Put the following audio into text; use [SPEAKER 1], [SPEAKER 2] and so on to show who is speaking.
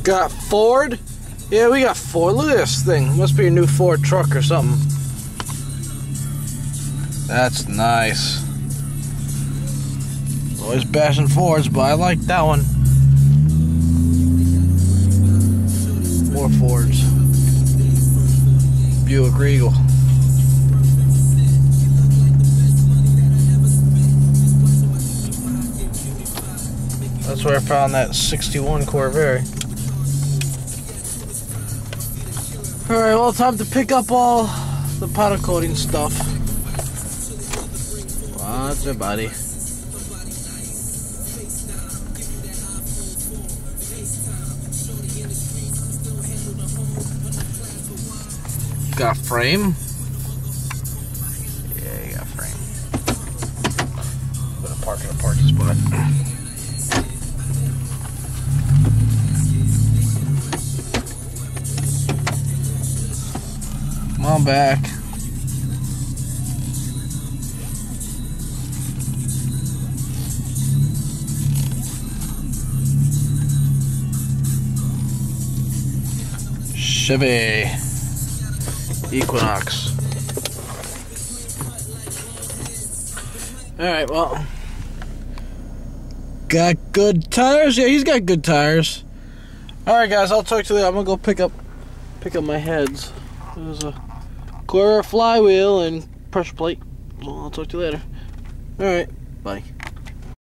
[SPEAKER 1] Got Ford? Yeah, we got Ford. Look at this thing. Must be a new Ford truck or something. That's nice. Always bashing Fords, but I like that one. More Fords. Buick Regal. That's where I found that 61 Corvair. Alright, well, time to pick up all the powder coating stuff. What's your buddy? Got a frame? Yeah, you got a frame. Put a park in a parking spot. Come on back. Chevy Equinox. Alright, well. Got good tires? Yeah, he's got good tires. Alright guys, I'll talk to you later. I'm gonna go pick up my heads. There's a Corvair flywheel and pressure plate. So I'll talk to you later. Alright, bye.